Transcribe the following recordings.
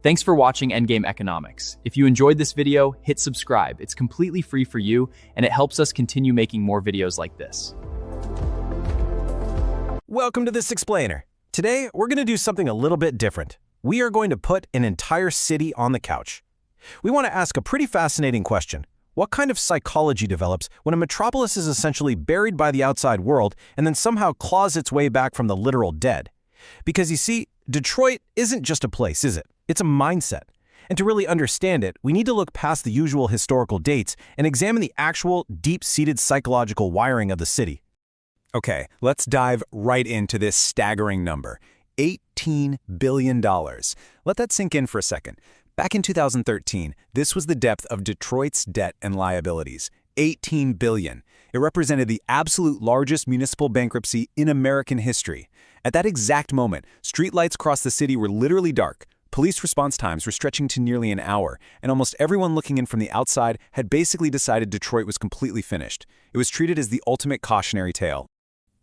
Thanks for watching Endgame Economics. If you enjoyed this video, hit subscribe. It's completely free for you, and it helps us continue making more videos like this. Welcome to This Explainer. Today, we're going to do something a little bit different. We are going to put an entire city on the couch. We want to ask a pretty fascinating question. What kind of psychology develops when a metropolis is essentially buried by the outside world and then somehow claws its way back from the literal dead? Because you see, Detroit isn't just a place, is it? It's a mindset. And to really understand it, we need to look past the usual historical dates and examine the actual, deep-seated psychological wiring of the city. Okay, let's dive right into this staggering number. $18 billion. Let that sink in for a second. Back in 2013, this was the depth of Detroit's debt and liabilities. $18 billion. It represented the absolute largest municipal bankruptcy in American history. At that exact moment, streetlights across the city were literally dark. Police response times were stretching to nearly an hour, and almost everyone looking in from the outside had basically decided Detroit was completely finished. It was treated as the ultimate cautionary tale.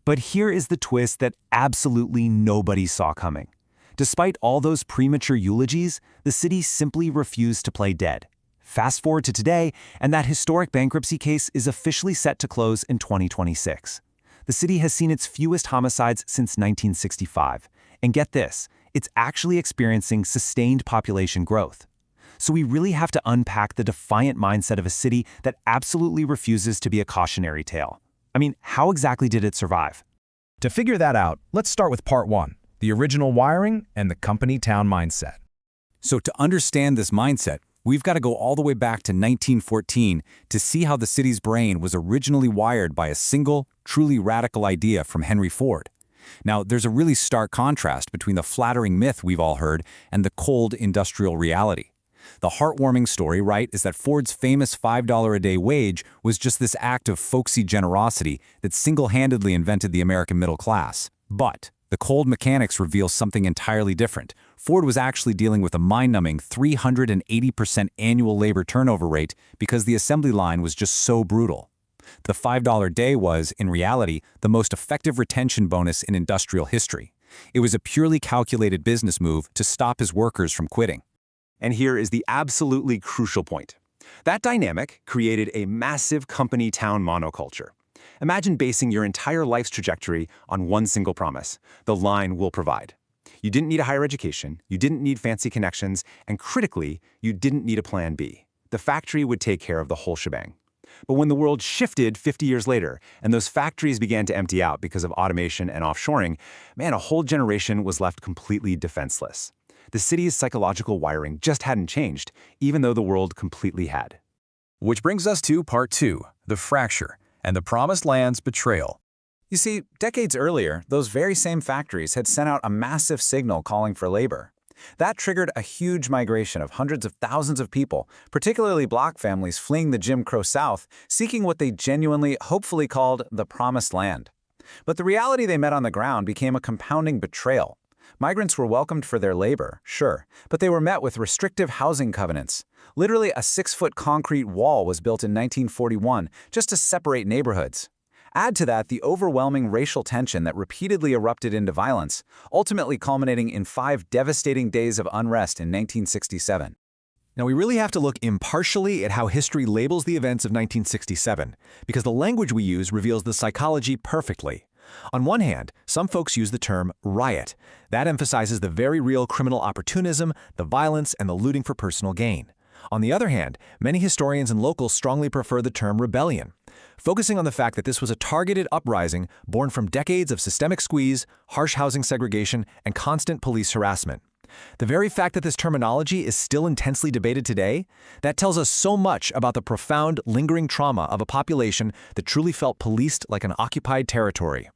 But here is the twist that absolutely nobody saw coming. Despite all those premature eulogies, the city simply refused to play dead. Fast forward to today, and that historic bankruptcy case is officially set to close in 2026. The city has seen its fewest homicides since 1965. And get this, it's actually experiencing sustained population growth. So we really have to unpack the defiant mindset of a city that absolutely refuses to be a cautionary tale. I mean, how exactly did it survive? To figure that out, let's start with part one, the original wiring and the company-town mindset. So to understand this mindset, we've got to go all the way back to 1914 to see how the city's brain was originally wired by a single, truly radical idea from Henry Ford. Now, there's a really stark contrast between the flattering myth we've all heard and the cold industrial reality. The heartwarming story, right, is that Ford's famous $5 a day wage was just this act of folksy generosity that single-handedly invented the American middle class. But the cold mechanics reveal something entirely different. Ford was actually dealing with a mind-numbing 380% annual labor turnover rate because the assembly line was just so brutal. The $5 day was, in reality, the most effective retention bonus in industrial history. It was a purely calculated business move to stop his workers from quitting. And here is the absolutely crucial point. That dynamic created a massive company-town monoculture. Imagine basing your entire life's trajectory on one single promise: the line will provide. You didn't need a higher education, you didn't need fancy connections, and critically, you didn't need a plan B. The factory would take care of the whole shebang. But when the world shifted 50 years later, and those factories began to empty out because of automation and offshoring, man, a whole generation was left completely defenseless. The city's psychological wiring just hadn't changed, even though the world completely had. Which brings us to part two, the fracture and the promised land's betrayal. You see, decades earlier, those very same factories had sent out a massive signal calling for labor. That triggered a huge migration of hundreds of thousands of people, particularly black families fleeing the Jim Crow South, seeking what they genuinely, hopefully called the Promised Land. But the reality they met on the ground became a compounding betrayal. Migrants were welcomed for their labor, sure, but they were met with restrictive housing covenants. Literally a 6-foot concrete wall was built in 1941 just to separate neighborhoods. Add to that the overwhelming racial tension that repeatedly erupted into violence, ultimately culminating in 5 devastating days of unrest in 1967. Now, we really have to look impartially at how history labels the events of 1967, because the language we use reveals the psychology perfectly. On one hand, some folks use the term riot. That emphasizes the very real criminal opportunism, the violence, and the looting for personal gain. On the other hand, many historians and locals strongly prefer the term rebellion, focusing on the fact that this was a targeted uprising born from decades of systemic squeeze, harsh housing segregation, and constant police harassment. The very fact that this terminology is still intensely debated today, that tells us so much about the profound, lingering trauma of a population that truly felt policed like an occupied territory.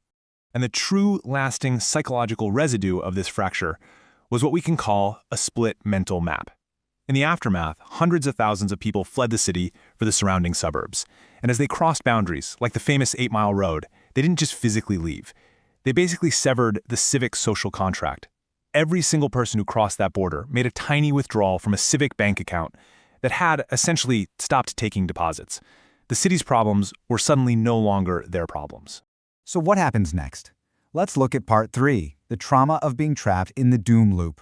And the true, lasting psychological residue of this fracture was what we can call a split mental map. In the aftermath, hundreds of thousands of people fled the city for the surrounding suburbs. And as they crossed boundaries, like the famous 8 Mile Road, they didn't just physically leave. They basically severed the civic social contract. Every single person who crossed that border made a tiny withdrawal from a civic bank account that had essentially stopped taking deposits. The city's problems were suddenly no longer their problems. So what happens next? Let's look at part 3, the trauma of being trapped in the doom loop.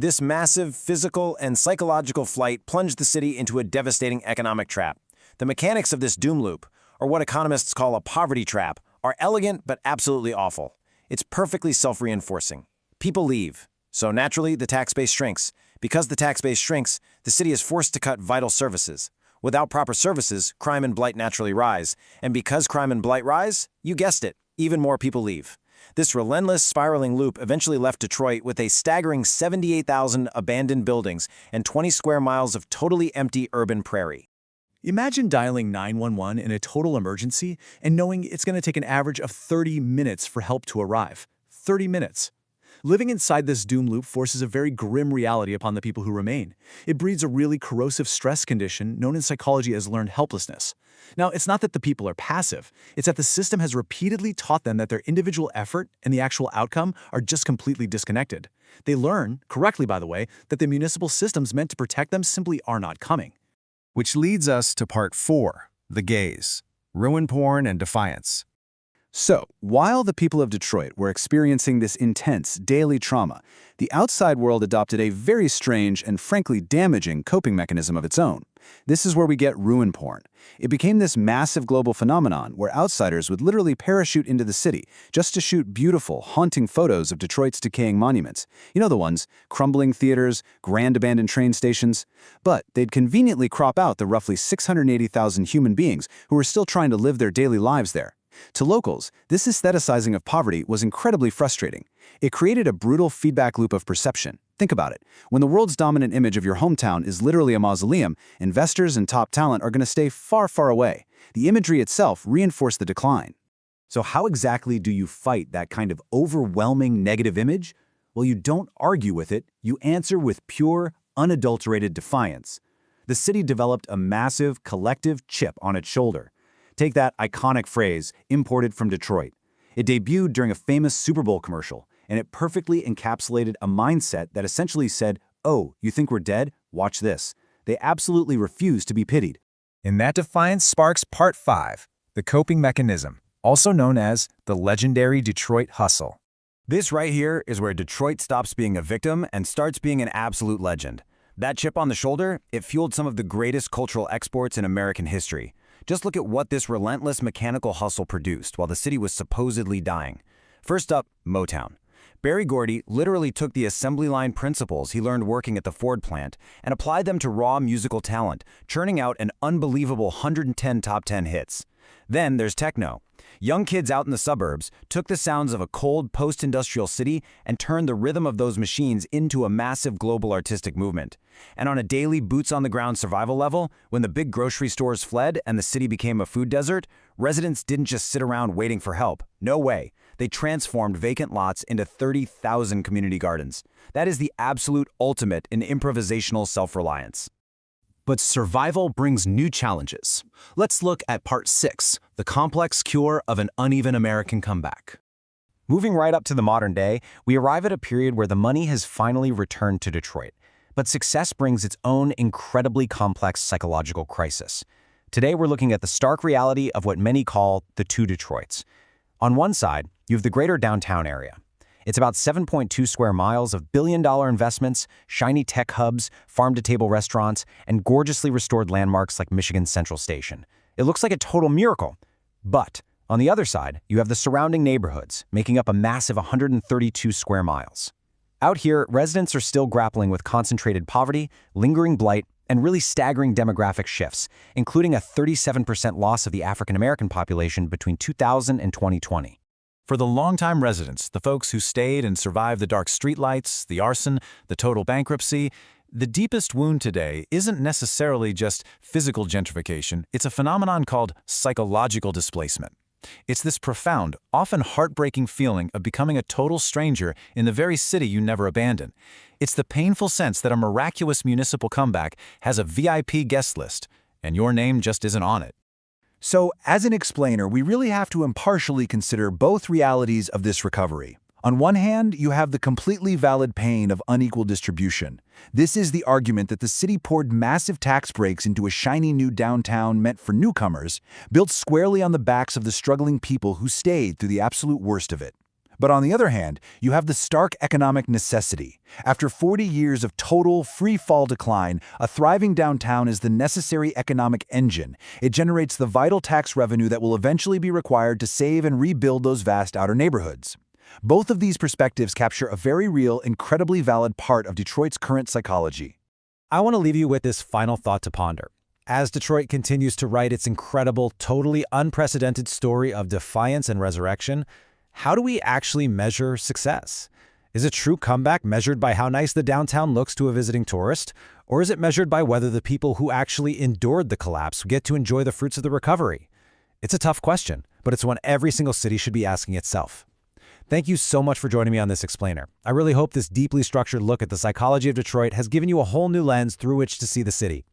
This massive physical and psychological flight plunged the city into a devastating economic trap. The mechanics of this doom loop, or what economists call a poverty trap, are elegant but absolutely awful. It's perfectly self-reinforcing. People leave, so naturally the tax base shrinks. Because the tax base shrinks, the city is forced to cut vital services. Without proper services, crime and blight naturally rise. And because crime and blight rise, you guessed it, even more people leave. This relentless, spiraling loop eventually left Detroit with a staggering 78,000 abandoned buildings and 20 square miles of totally empty urban prairie. Imagine dialing 911 in a total emergency and knowing it's going to take an average of 30 minutes for help to arrive. 30 minutes. Living inside this doom loop forces a very grim reality upon the people who remain. It breeds a really corrosive stress condition known in psychology as learned helplessness. Now, it's not that the people are passive. It's that the system has repeatedly taught them that their individual effort and the actual outcome are just completely disconnected. They learn, correctly by the way, that the municipal systems meant to protect them simply are not coming. Which leads us to part 4, the gaze, ruin porn and defiance. So, while the people of Detroit were experiencing this intense daily trauma, the outside world adopted a very strange and frankly damaging coping mechanism of its own. This is where we get ruin porn. It became this massive global phenomenon where outsiders would literally parachute into the city just to shoot beautiful, haunting photos of Detroit's decaying monuments. You know the ones, crumbling theaters, grand abandoned train stations. But they'd conveniently crop out the roughly 680,000 human beings who were still trying to live their daily lives there. To locals, this aestheticizing of poverty was incredibly frustrating. It created a brutal feedback loop of perception. Think about it. When the world's dominant image of your hometown is literally a mausoleum, investors and top talent are going to stay far, far away. The imagery itself reinforced the decline. So how exactly do you fight that kind of overwhelming negative image? Well, you don't argue with it. You answer with pure, unadulterated defiance. The city developed a massive, collective chip on its shoulder. Take that iconic phrase, imported from Detroit. It debuted during a famous Super Bowl commercial, and it perfectly encapsulated a mindset that essentially said, "Oh, you think we're dead? Watch this." They absolutely refused to be pitied. And that defiance sparks part 5, the coping mechanism, also known as the legendary Detroit hustle. This right here is where Detroit stops being a victim and starts being an absolute legend. That chip on the shoulder, it fueled some of the greatest cultural exports in American history. Just look at what this relentless mechanical hustle produced while the city was supposedly dying. First up, Motown. Berry Gordy literally took the assembly line principles he learned working at the Ford plant and applied them to raw musical talent, churning out an unbelievable 110 top 10 hits. Then there's Techno. Young kids out in the suburbs took the sounds of a cold post-industrial city and turned the rhythm of those machines into a massive global artistic movement. And on a daily boots-on-the-ground survival level, when the big grocery stores fled and the city became a food desert, residents didn't just sit around waiting for help. No way. They transformed vacant lots into 30,000 community gardens. That is the absolute ultimate in improvisational self-reliance. But survival brings new challenges. Let's look at part 6, the complex cure of an uneven American comeback. Moving right up to the modern day, we arrive at a period where the money has finally returned to Detroit. But success brings its own incredibly complex psychological crisis. Today we're looking at the stark reality of what many call the two Detroits. On one side, you have the greater downtown area. It's about 7.2 square miles of billion-dollar investments, shiny tech hubs, farm-to-table restaurants, and gorgeously restored landmarks like Michigan Central Station. It looks like a total miracle. But on the other side, you have the surrounding neighborhoods, making up a massive 132 square miles. Out here, residents are still grappling with concentrated poverty, lingering blight, and really staggering demographic shifts, including a 37% loss of the African-American population between 2000 and 2020. For the longtime residents, the folks who stayed and survived the dark streetlights, the arson, the total bankruptcy, the deepest wound today isn't necessarily just physical gentrification. It's a phenomenon called psychological displacement. It's this profound, often heartbreaking feeling of becoming a total stranger in the very city you never abandoned. It's the painful sense that a miraculous municipal comeback has a VIP guest list, and your name just isn't on it. So, as an explainer, we really have to impartially consider both realities of this recovery. On one hand, you have the completely valid pain of unequal distribution. This is the argument that the city poured massive tax breaks into a shiny new downtown meant for newcomers, built squarely on the backs of the struggling people who stayed through the absolute worst of it. But on the other hand, you have the stark economic necessity. After 40 years of total free-fall decline, a thriving downtown is the necessary economic engine. It generates the vital tax revenue that will eventually be required to save and rebuild those vast outer neighborhoods. Both of these perspectives capture a very real, incredibly valid part of Detroit's current psychology. I want to leave you with this final thought to ponder. As Detroit continues to write its incredible, totally unprecedented story of defiance and resurrection, how do we actually measure success? Is a true comeback measured by how nice the downtown looks to a visiting tourist? Or is it measured by whether the people who actually endured the collapse get to enjoy the fruits of the recovery? It's a tough question, but it's one every single city should be asking itself. Thank you so much for joining me on this explainer. I really hope this deeply structured look at the psychology of Detroit has given you a whole new lens through which to see the city.